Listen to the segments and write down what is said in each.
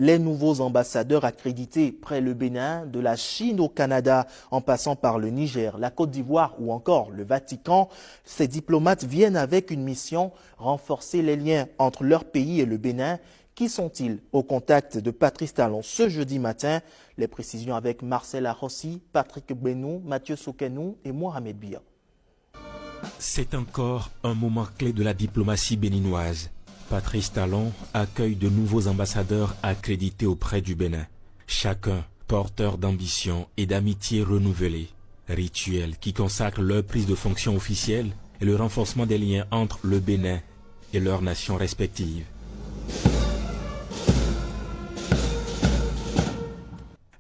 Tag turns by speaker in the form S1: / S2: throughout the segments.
S1: Les nouveaux ambassadeurs accrédités près le Bénin, de la Chine au Canada, en passant par le Niger, la Côte d'Ivoire ou encore le Vatican, ces diplomates viennent avec une mission, renforcer les liens entre leur pays et le Bénin. Qui sont-ils? Au contact de Patrice Talon ce jeudi matin. Les précisions avec Marcel Arossi, Patrick Benou, Mathieu Soukenou et Mohamed Bia.
S2: C'est encore un moment clé de la diplomatie béninoise. Patrice Talon accueille de nouveaux ambassadeurs accrédités auprès du Bénin. Chacun porteur d'ambition et d'amitié renouvelée. Rituel qui consacre leur prise de fonction officielle et le renforcement des liens entre le Bénin et leurs nations respectives.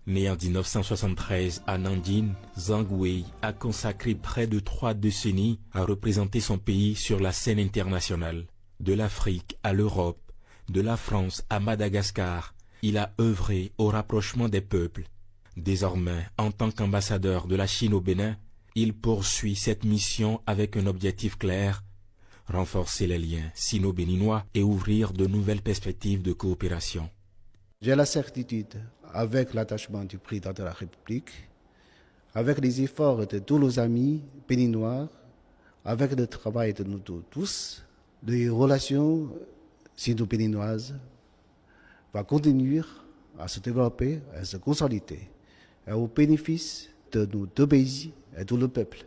S2: Né en 1973 à Nandine, Zhang Wei a consacré près de 3 décennies à représenter son pays sur la scène internationale. De l'Afrique à l'Europe, de la France à Madagascar, il a œuvré au rapprochement des peuples. Désormais, en tant qu'ambassadeur de la Chine au Bénin, il poursuit cette mission avec un objectif clair, renforcer les liens sino-béninois et ouvrir de nouvelles perspectives de coopération.
S3: J'ai la certitude, avec l'attachement du président de la République, avec les efforts de tous nos amis béninois, avec le travail de nous tous, les relations sino-béninoises vont continuer à se développer, à se consolider, au bénéfice de nos deux pays et de tout le peuple.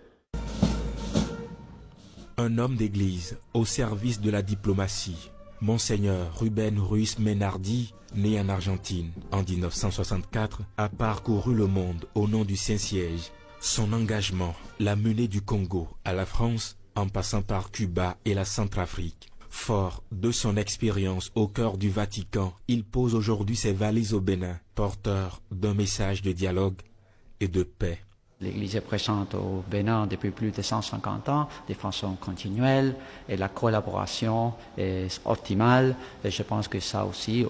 S2: Un homme d'église au service de la diplomatie, Monseigneur Ruben Ruiz Menardi, né en Argentine en 1964, a parcouru le monde au nom du Saint-Siège. Son engagement l'a mené du Congo à la France, en passant par Cuba et la Centrafrique. Fort de son expérience au cœur du Vatican, il pose aujourd'hui ses valises au Bénin, porteur d'un message de dialogue et de paix.
S4: L'Église est présente au Bénin depuis plus de 150 ans, de façon continuelle, et la collaboration est optimale. Et je pense que ça aussi,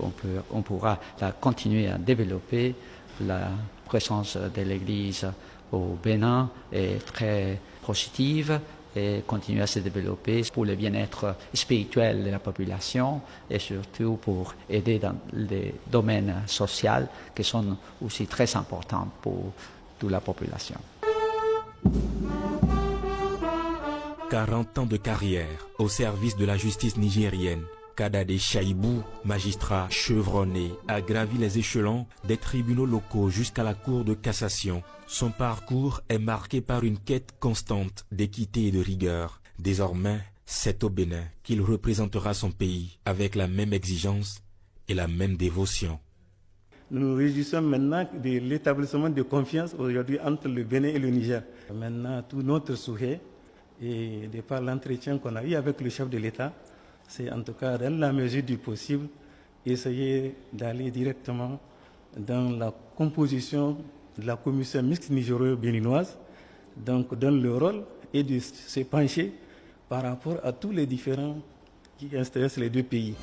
S4: on pourra continuer à développer. La présence de l'Église au Bénin est très positive et continue à se développer pour le bien-être spirituel de la population et surtout pour aider dans les domaines sociaux qui sont aussi très importants pour toute la population.
S2: 40 ans de carrière au service de la justice nigérienne. Kadade Chaibou, magistrat chevronné, a gravi les échelons des tribunaux locaux jusqu'à la Cour de cassation. Son parcours est marqué par une quête constante d'équité et de rigueur. Désormais, c'est au Bénin qu'il représentera son pays avec la même exigence et la même dévotion.
S5: Nous nous réjouissons maintenant de l'établissement de confiance aujourd'hui entre le Bénin et le Niger. Maintenant, tout notre souhait, et de par l'entretien qu'on a eu avec le chef de l'État, c'est en tout cas dans la mesure du possible, essayer d'aller directement dans la composition de la commission mixte nigéro-béninoise, donc dans le rôle et de se pencher par rapport à tous les différends qui intéressent les deux pays.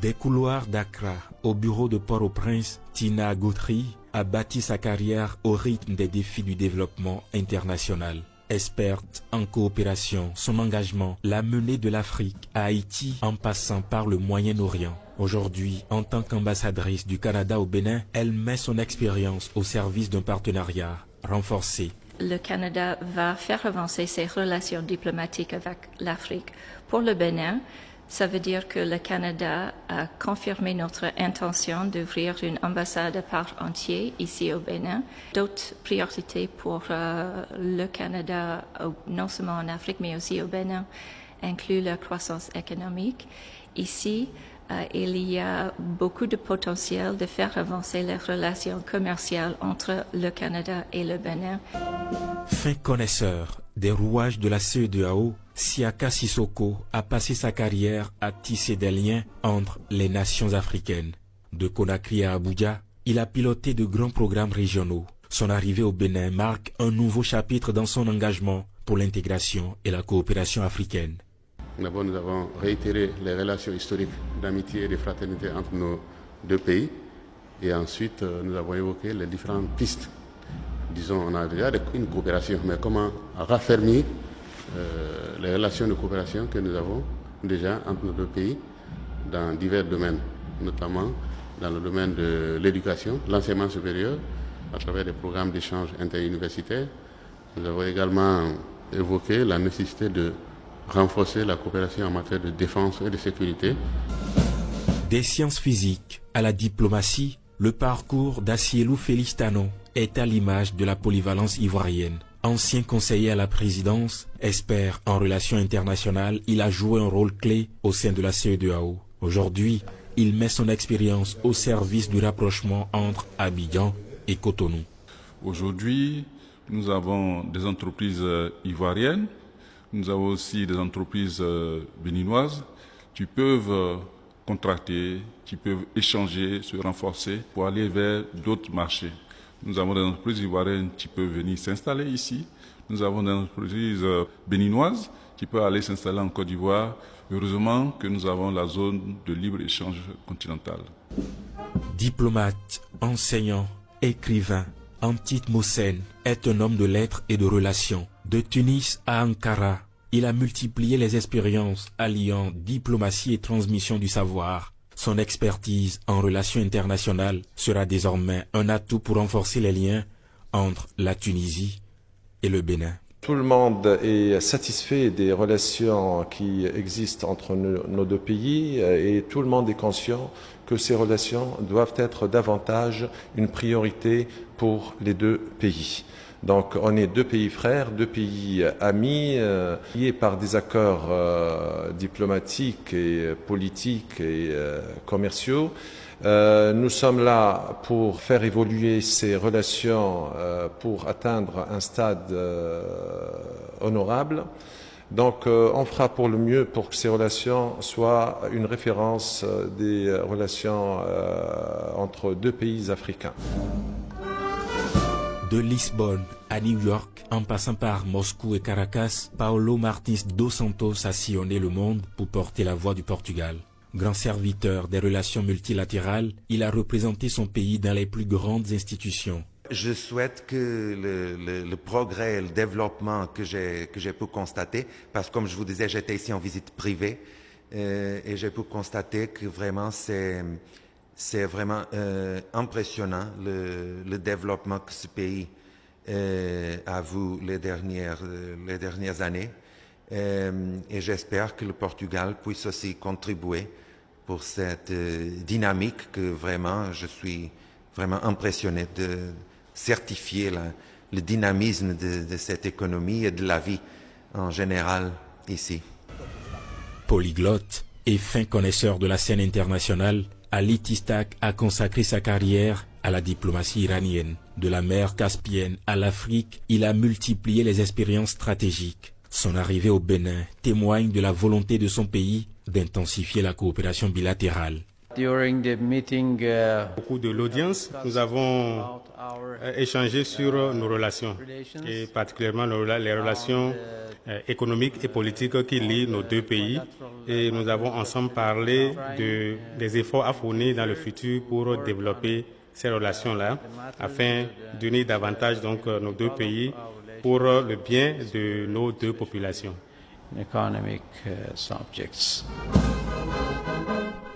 S2: Des couloirs d'Accra au bureau de Port-au-Prince, Tina Goutry a bâti sa carrière au rythme des défis du développement international. Experte en coopération, son engagement l'a menée de l'Afrique à Haïti en passant par le Moyen-Orient. Aujourd'hui, en tant qu'ambassadrice du Canada au Bénin, elle met son expérience au service d'un partenariat renforcé.
S6: Le Canada va faire avancer ses relations diplomatiques avec l'Afrique. Pour le Bénin, ça veut dire que le Canada a confirmé notre intention d'ouvrir une ambassade à part entière ici au Bénin. D'autres priorités pour le Canada, non seulement en Afrique, mais aussi au Bénin, incluent la croissance économique. Ici, il y a beaucoup de potentiel de faire avancer les relations commerciales entre le Canada et le Bénin.
S2: Fin connaisseur des rouages de la CEDEAO, Siaka Sissoko a passé sa carrière à tisser des liens entre les nations africaines. De Conakry à Abuja, il a piloté de grands programmes régionaux. Son arrivée au Bénin marque un nouveau chapitre dans son engagement pour l'intégration et la coopération africaine.
S7: D'abord, nous avons réitéré les relations historiques d'amitié et de fraternité entre nos deux pays. Et ensuite, nous avons évoqué les différentes pistes. Disons, on a déjà une coopération, mais comment raffermir les relations de coopération que nous avons déjà entre nos deux pays dans divers domaines. notamment dans le domaine de l'éducation, l'enseignement supérieur, à travers des programmes d'échange interuniversitaires. Nous avons également évoqué la nécessité de renforcer la coopération en matière de défense et de sécurité.
S2: Des sciences physiques à la diplomatie, le parcours d'Assielou Félix Tanon est à l'image de la polyvalence ivoirienne. Ancien conseiller à la présidence, expert en relations internationales, il a joué un rôle clé au sein de la CEDEAO. Aujourd'hui, il met son expérience au service du rapprochement entre Abidjan et Cotonou.
S8: Aujourd'hui, nous avons des entreprises ivoiriennes, nous avons aussi des entreprises béninoises qui peuvent contracter, qui peuvent échanger, se renforcer pour aller vers d'autres marchés. Nous avons des entreprises ivoiriennes qui peuvent venir s'installer ici. Nous avons des entreprises béninoises qui peuvent aller s'installer en Côte d'Ivoire. Heureusement que nous avons la zone de libre-échange continentale.
S2: Diplomate, enseignant, écrivain, Antite Mossen est un homme de lettres et de relations. De Tunis à Ankara, il a multiplié les expériences alliant diplomatie et transmission du savoir. Son expertise en relations internationales sera désormais un atout pour renforcer les liens entre la Tunisie et le Bénin.
S9: Tout le monde est satisfait des relations qui existent entre nos deux pays et tout le monde est conscient que ces relations doivent être davantage une priorité pour les deux pays. Donc on est deux pays frères, deux pays amis, liés par des accords diplomatiques et politiques et commerciaux. Nous sommes là pour faire évoluer ces relations pour atteindre un stade honorable. Donc on fera pour le mieux pour que ces relations soient une référence des relations entre deux pays africains.
S2: De Lisbonne à New York, en passant par Moscou et Caracas, Paulo Martins dos Santos a sillonné le monde pour porter la voix du Portugal. Grand serviteur des relations multilatérales, il a représenté son pays dans les plus grandes institutions.
S10: Je souhaite que le progrès et le développement que j'ai pu constater, parce que comme je vous disais, j'étais ici en visite privée et j'ai pu constater que vraiment c'est vraiment impressionnant le développement que ce pays a vu les dernières années. Et j'espère que le Portugal puisse aussi contribuer pour cette dynamique que vraiment je suis vraiment impressionné de certifier le dynamisme de cette économie et de la vie en général ici.
S2: Polyglotte et fin connaisseur de la scène internationale, Ali Tistak a consacré sa carrière à la diplomatie iranienne. De la mer Caspienne à l'Afrique, il a multiplié les expériences stratégiques. Son arrivée au Bénin témoigne de la volonté de son pays d'intensifier la coopération bilatérale.
S5: Au cours de l'audience, nous avons échangé sur nos relations, et particulièrement les relations économiques et politiques qui lient nos deux pays. Et nous avons ensemble parlé des efforts à fournir dans le futur pour développer ces relations-là, afin d'unir davantage donc nos deux pays pour le bien de nos deux populations.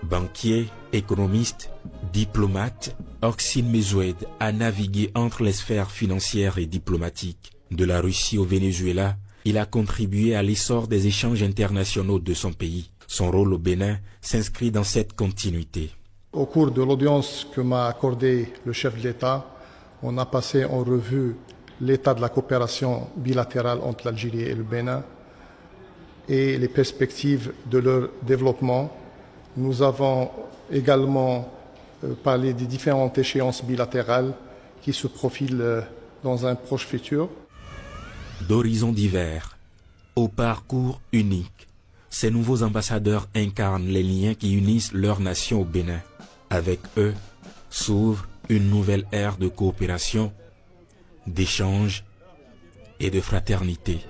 S2: Banquier, économiste, diplomate, Oxine Mezued a navigué entre les sphères financières et diplomatiques. De la Russie au Venezuela, il a contribué à l'essor des échanges internationaux de son pays. Son rôle au Bénin s'inscrit dans cette continuité.
S11: Au cours de l'audience que m'a accordée le chef de l'État, on a passé en revue l'état de la coopération bilatérale entre l'Algérie et le Bénin et les perspectives de leur développement. Nous avons également parlé des différentes échéances bilatérales qui se profilent dans un proche futur.
S2: D'horizons divers, au parcours unique, ces nouveaux ambassadeurs incarnent les liens qui unissent leur nation au Bénin. Avec eux s'ouvre une nouvelle ère de coopération, d'échange et de fraternité.